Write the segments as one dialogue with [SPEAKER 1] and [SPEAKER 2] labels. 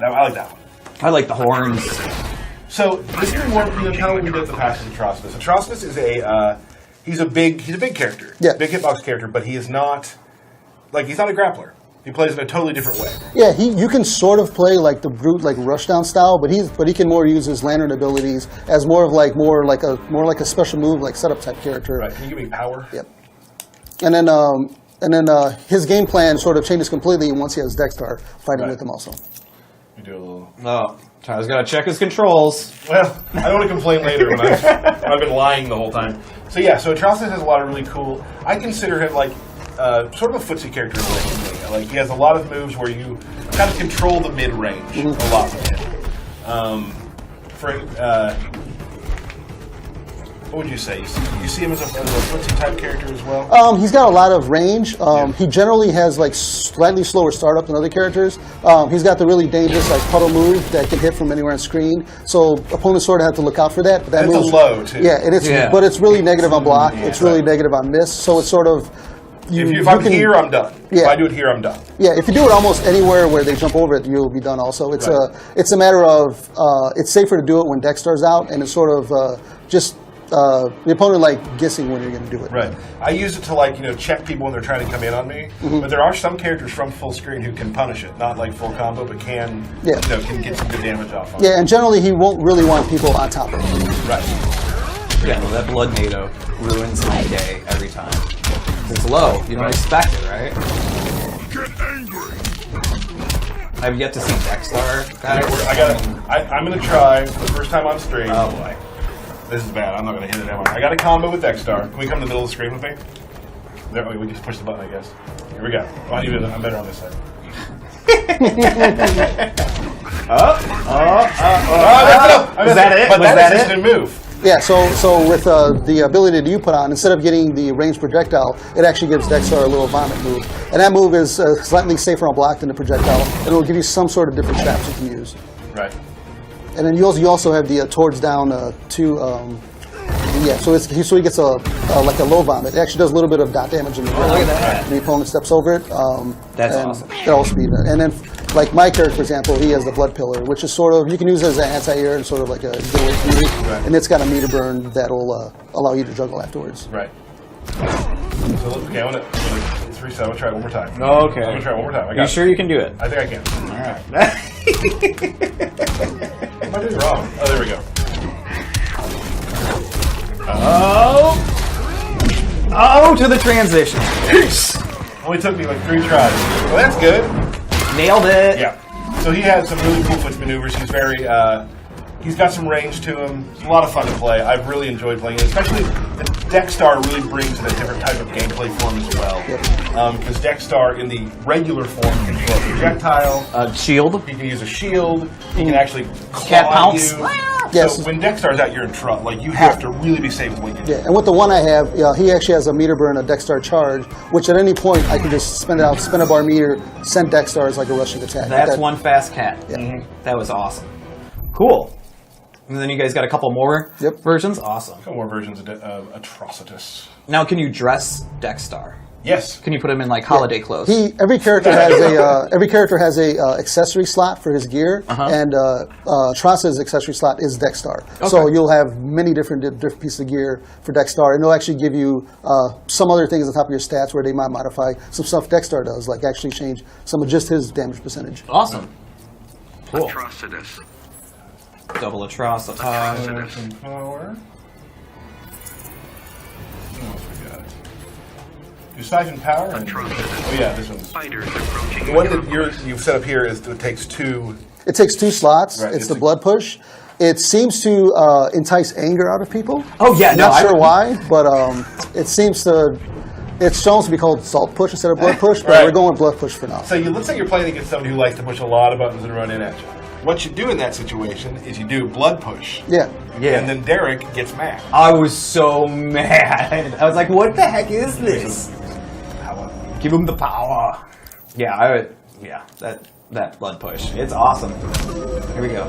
[SPEAKER 1] I like that one.
[SPEAKER 2] I like the horns.
[SPEAKER 1] So this is more kind of what we did at the past with Atrocitus. Atrocitus is he's a big character, big hitbox character, but he is not he's not a grappler. He plays in a totally different way.
[SPEAKER 3] Yeah, you can sort of play like the brute, like rushdown style, but he can more use his lantern abilities as more like a special move, like setup type character.
[SPEAKER 1] Right? Can you give me power?
[SPEAKER 3] Yep. And then his game plan sort of changes completely once he has Dexter fighting with him also.
[SPEAKER 1] You do a little.
[SPEAKER 2] Oh, Tyler's got to check his controls.
[SPEAKER 1] Well, I don't want to complain later when I've been lying the whole time. So Atrocitus has a lot of really cool. I consider him like sort of a footsie character in a way. Like he has a lot of moves where you kind of control the mid range a lot with him. What would you say? You see him as a footsie type character as well?
[SPEAKER 3] He's got a lot of range. He generally has like slightly slower startup than other characters. He's got the really dangerous like puddle move that can hit from anywhere on screen. So opponents sort of have to look out for that. But that
[SPEAKER 1] it's a low too.
[SPEAKER 3] Yeah, but it's really negative on block. It's really negative on miss. So it's sort of.
[SPEAKER 1] If I'm here, I'm done. If I do it here, I'm done.
[SPEAKER 3] Yeah, if you do it almost anywhere where they jump over it, you'll be done also. It's it's a matter of, it's safer to do it when Dexter's out, and it's sort of just the opponent guessing when you're going to do it.
[SPEAKER 1] Right. I use it to check people when they're trying to come in on me, but there are some characters from full screen who can punish it. Not like full combo, but can get some good damage off on it.
[SPEAKER 3] Yeah, and generally he won't really want people on top of him.
[SPEAKER 1] Right.
[SPEAKER 2] Yeah, well, that Blood NATO ruins my day every time. It's low. You don't expect it, right?
[SPEAKER 4] Get angry.
[SPEAKER 2] I've yet to see Dexter.
[SPEAKER 1] I'm going to try for the first time on stream.
[SPEAKER 2] Oh boy.
[SPEAKER 1] This is bad. I'm not going to hit it. I got a combo with Dexter. Can we come to the middle of the screen with me? There, we just push the button, I guess. Here we go. Oh, I'm better on this side.
[SPEAKER 2] Was that it?
[SPEAKER 1] But
[SPEAKER 2] Was that
[SPEAKER 1] is instant move.
[SPEAKER 3] Yeah, so with the ability that you put on, instead of getting the ranged projectile, it actually gives Dexter a little vomit move. And that move is slightly safer on block than the projectile. It will give you some sort of different traps you can use.
[SPEAKER 1] Right.
[SPEAKER 3] And then you also have the towards down so he gets a low vomit. It actually does a little bit of dot damage in the ground.
[SPEAKER 2] Look at that.
[SPEAKER 3] And the opponent steps over it.
[SPEAKER 2] That's awesome.
[SPEAKER 3] That'll also be there. And then, like my character, for example, he has the blood pillar, which is sort of, you can use it as an anti-air and sort of like a getaway theory.
[SPEAKER 1] Right.
[SPEAKER 3] And it's got a meter burn that'll allow you to juggle afterwards.
[SPEAKER 1] Right. So okay, I'm gonna 3 7. I'm gonna try it one more time.
[SPEAKER 2] Okay.
[SPEAKER 1] I'm gonna try it one more time. I got
[SPEAKER 2] You
[SPEAKER 1] it.
[SPEAKER 2] sure you can do it?
[SPEAKER 1] I think I can.
[SPEAKER 2] All right.
[SPEAKER 1] Am I doing wrong? Oh, there we go.
[SPEAKER 2] Oh, to the transition.
[SPEAKER 1] Only took me like 3 tries. Well, that's good.
[SPEAKER 2] Nailed it.
[SPEAKER 1] Yeah. So he has some really cool foot maneuvers. He's very, he's got some range to him. It's a lot of fun to play. I've really enjoyed playing it. Especially the Dexter really brings in a different type of gameplay form as well. Because Dexter in the regular form can throw a projectile.
[SPEAKER 2] Shield.
[SPEAKER 1] He can use a shield. He can actually
[SPEAKER 2] Cat
[SPEAKER 1] claw
[SPEAKER 2] pounce.
[SPEAKER 1] you.
[SPEAKER 3] Yes.
[SPEAKER 1] So when Dexter's out, you're in trouble. Like you have to really be safe with what you do.
[SPEAKER 3] Yeah, and with the one I have, he actually has a meter burn, a Dexter charge, which at any point I can just spin it out, spin a bar meter, send Dexter as like a rushing attack.
[SPEAKER 2] That's one fast cat.
[SPEAKER 3] Yeah.
[SPEAKER 2] That was awesome. Cool. And then you guys got a couple more versions? Awesome.
[SPEAKER 1] A couple more versions of Atrocitus.
[SPEAKER 2] Now, can you dress Dexter?
[SPEAKER 1] Yes.
[SPEAKER 2] Can you put him in like holiday clothes?
[SPEAKER 3] Every character has a accessory slot for his gear, and Atrocitus' accessory slot is Dexter.
[SPEAKER 2] Okay.
[SPEAKER 3] So you'll have many different pieces of gear for Dexter, and they'll actually give you some other things on top of your stats where they might modify some stuff Dexter does, like actually change some of just his damage percentage.
[SPEAKER 2] Awesome. Cool.
[SPEAKER 4] Atrocitus.
[SPEAKER 2] Double Atrocitus.
[SPEAKER 1] Some power. What else we got? Do Siphon Power? Oh yeah, this one's.
[SPEAKER 4] Fighters approaching.
[SPEAKER 1] The one that you've set up here is it takes 2.
[SPEAKER 3] It takes 2 slots.
[SPEAKER 1] Right,
[SPEAKER 3] it's the blood push. It seems to entice anger out of people.
[SPEAKER 2] Oh yeah,
[SPEAKER 3] not sure why, but it seems to. It's shown to be called salt push instead of blood push, but we're going with blood push for now.
[SPEAKER 1] So looks like you're playing against somebody who likes to push a lot of buttons and run in at you. What you do in that situation is you do blood push.
[SPEAKER 3] Yeah.
[SPEAKER 1] And then Derek gets mad.
[SPEAKER 2] I was so mad. I was like, what the heck is this?
[SPEAKER 1] Power.
[SPEAKER 2] Give him the power. Yeah, that blood push. It's awesome. Here we go.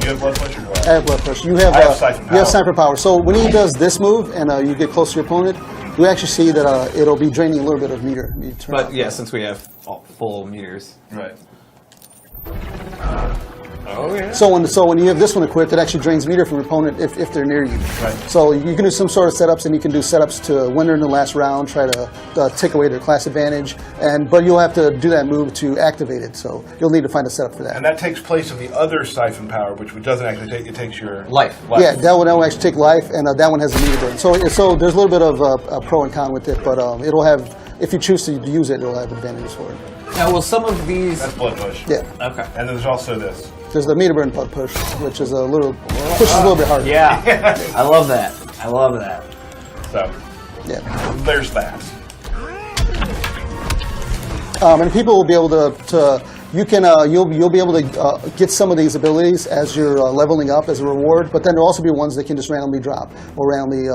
[SPEAKER 1] You have blood push or what?
[SPEAKER 3] I have blood push. You have,
[SPEAKER 1] Siphon Power.
[SPEAKER 3] You have Siphon Power. So when he does this move and you get close to your opponent, you actually see that it'll be draining a little bit of meter.
[SPEAKER 2] But yeah, since we have full meters.
[SPEAKER 1] Right.
[SPEAKER 3] So when you have this one equipped, it actually drains meter from your opponent if they're near you.
[SPEAKER 1] Right.
[SPEAKER 3] So you can do some sort of setups, and you can do setups to when they're in the last round, try to take away their class advantage, but you'll have to do that move to activate it. So you'll need to find a setup for that.
[SPEAKER 1] And that takes place of the other siphon power, which doesn't actually take. It takes your
[SPEAKER 2] Life.
[SPEAKER 3] Yeah, that one will actually take life, and that one has a meter burn. So there's a little bit of a pro and con with it, but it'll have, if you choose to use it, it'll have advantages for it.
[SPEAKER 2] Now, will some of these...
[SPEAKER 1] That's blood push.
[SPEAKER 3] Yeah.
[SPEAKER 2] Okay.
[SPEAKER 1] And then there's also this.
[SPEAKER 3] There's the meter burn blood push, which is a little bit harder.
[SPEAKER 2] Yeah. I love that. I love that.
[SPEAKER 1] So
[SPEAKER 3] Yeah.
[SPEAKER 1] there's that.
[SPEAKER 3] And people will be able to you can you'll be able to get some of these abilities as you're leveling up as a reward, but then there'll also be ones that can just randomly drop or randomly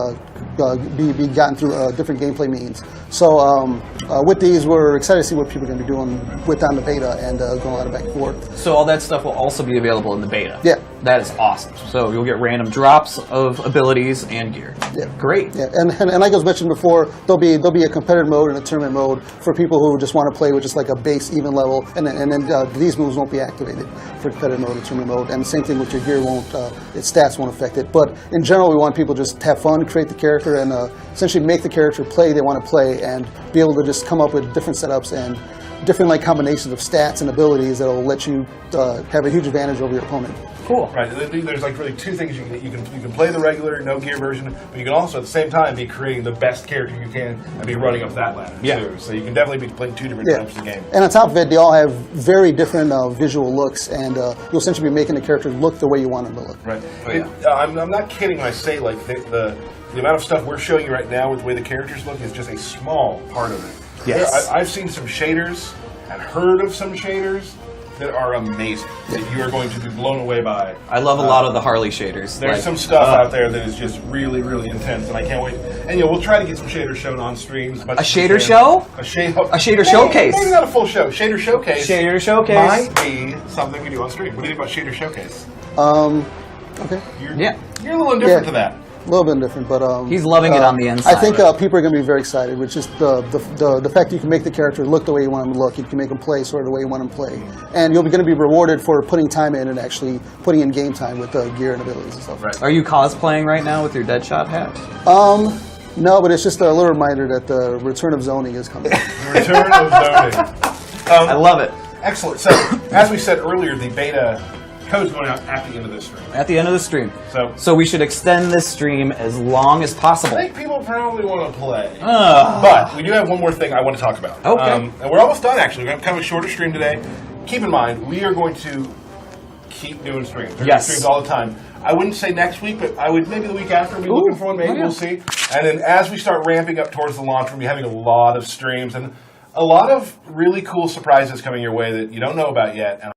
[SPEAKER 3] be gotten through different gameplay means. So with these, we're excited to see what people are going to be doing on the beta and going a lot of back and forth.
[SPEAKER 2] So all that stuff will also be available in the beta.
[SPEAKER 3] Yeah.
[SPEAKER 2] That is awesome. So you'll get random drops of abilities and gear.
[SPEAKER 3] Yeah.
[SPEAKER 2] Great.
[SPEAKER 3] Yeah, and like I was mentioned before, there'll be a competitive mode and a tournament mode for people who just want to play with just like a base even level, and then these moves won't be activated for competitive mode and tournament mode, and the same thing with your gear its stats won't affect it. But in general, we want people to just have fun, create the character, and essentially make the character play they want to play, and be able to just come up with different setups and different like combinations of stats and abilities that will let you have a huge advantage over your opponent.
[SPEAKER 2] Cool.
[SPEAKER 1] Right. There's like really two things you can play the regular no gear version, but you can also at the same time be creating the best character you can and be running up that ladder too. So you can definitely be playing two different types of game.
[SPEAKER 3] And on top of it, they all have very different visual looks, and you'll essentially be making the character look the way you want them to look.
[SPEAKER 1] Right.
[SPEAKER 2] Oh, yeah.
[SPEAKER 1] I'm not kidding when I say like the amount of stuff we're showing you right now with the way the characters look is just a small part of it.
[SPEAKER 2] Yes.
[SPEAKER 1] I've seen some shaders and heard of some shaders that are amazing, that you are going to be blown away by.
[SPEAKER 2] I love a lot of the Harley shaders.
[SPEAKER 1] There's some stuff out there that is just really, really intense, and I can't wait. And we'll try to get some shaders shown on streams.
[SPEAKER 2] A shader show?
[SPEAKER 1] A shader
[SPEAKER 2] showcase.
[SPEAKER 1] Maybe not a full show. Shader showcase.
[SPEAKER 2] Shader showcase.
[SPEAKER 1] Might be something we do on stream. What do you think about shader showcase?
[SPEAKER 3] Okay.
[SPEAKER 1] You're a little indifferent to that.
[SPEAKER 3] A little bit different, but
[SPEAKER 2] He's loving it on the inside.
[SPEAKER 3] I think people are going to be very excited, which is the fact that you can make the character look the way you want him to look. You can make him play sort of the way you want him to play, and you'll be going to be rewarded for putting time in and actually putting in game time with gear and abilities and stuff.
[SPEAKER 1] Right.
[SPEAKER 2] Are you cosplaying right now with your Deadshot hat?
[SPEAKER 3] No, but it's just a little reminder that the return of zoning is coming.
[SPEAKER 1] The return of zoning.
[SPEAKER 2] I love it.
[SPEAKER 1] Excellent. So, as we said earlier, the beta code's going out at the end of this stream.
[SPEAKER 2] At the end of the stream.
[SPEAKER 1] So
[SPEAKER 2] we should extend this stream as long as possible.
[SPEAKER 1] I think people probably want to play. But we do have one more thing I want to talk about.
[SPEAKER 2] Okay.
[SPEAKER 1] And we're almost done, actually. We're going to have kind of a shorter stream today. Keep in mind, we are going to keep doing streams. We're doing streams all the time. I wouldn't say next week, but I would maybe the week after be looking for one. Maybe we'll see. And then as we start ramping up towards the launch, we'll be having a lot of streams and a lot of really cool surprises coming your way that you don't know about yet. And